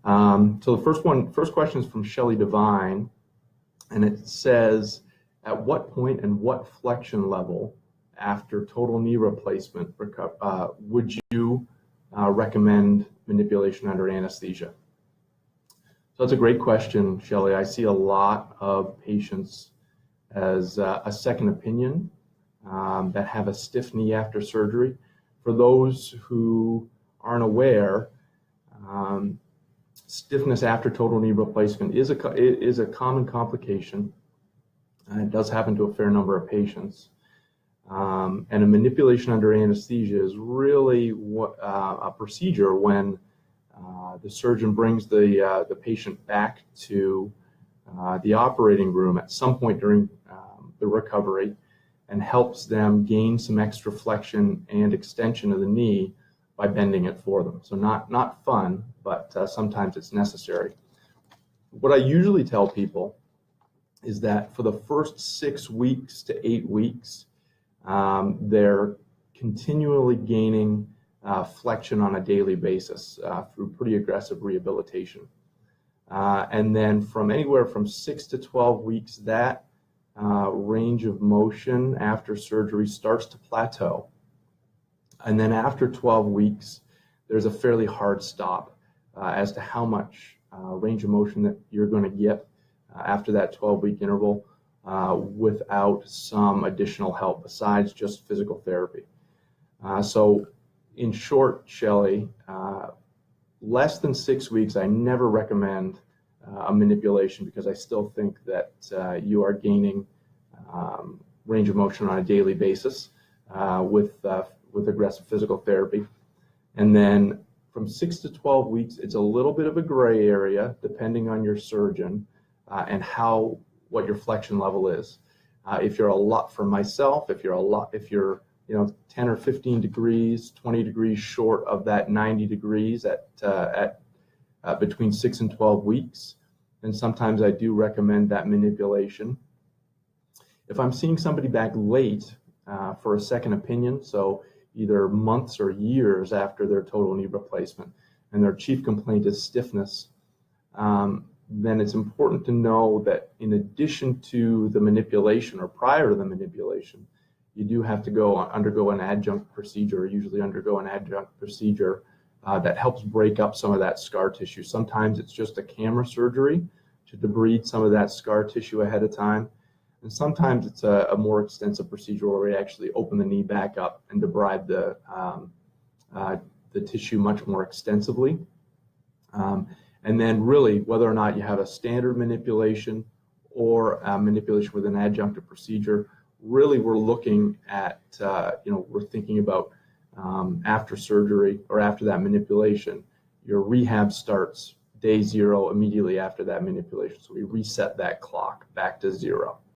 So the first question is from Shelley Devine, and it says, at what point and what flexion level after total knee replacement would you recommend manipulation under anesthesia? So that's a great question, Shelley. I see a lot of patients as a second opinion that have a stiff knee after surgery. For those who aren't aware, stiffness after total knee replacement is a common complication. It does happen to a fair number of patients. And a manipulation under anesthesia is really a procedure when the surgeon brings the patient back to the operating room at some point during the recovery and helps them gain some extra flexion and extension of the knee by bending it for them. So not fun, but sometimes it's necessary. What I usually tell people is that for the first 6 weeks to 8 weeks, they're continually gaining flexion on a daily basis through pretty aggressive rehabilitation. And then from anywhere from 6 to 12 weeks, that range of motion after surgery starts to plateau. And then after 12 weeks, there's a fairly hard stop as to how much range of motion that you're going to get after that 12-week interval without some additional help besides just physical therapy. So in short, Shelley, less than 6 weeks, I never recommend a manipulation because I still think that you are gaining range of motion on a daily basis with aggressive physical therapy. And then from 6 to 12 weeks, it's a little bit of a gray area depending on your surgeon and what your flexion level is. If you're a lot, for myself, if you're 10 or 15 degrees, 20 degrees short of that 90 degrees at between 6 and 12 weeks, then sometimes I do recommend that manipulation. If I'm seeing somebody back late for a second opinion, so either months or years after their total knee replacement, and their chief complaint is stiffness, then it's important to know that in addition to the manipulation or prior to the manipulation, you do have to undergo an adjunct procedure, that helps break up some of that scar tissue. Sometimes it's just a camera surgery to debride some of that scar tissue ahead of time. And sometimes it's a more extensive procedure where we actually open the knee back up and debride the tissue much more extensively. And then really, whether or not you have a standard manipulation or a manipulation with an adjunctive procedure, really we're looking at, we're thinking about after surgery or after that manipulation, your rehab starts day 0 immediately after that manipulation. So we reset that clock back to 0.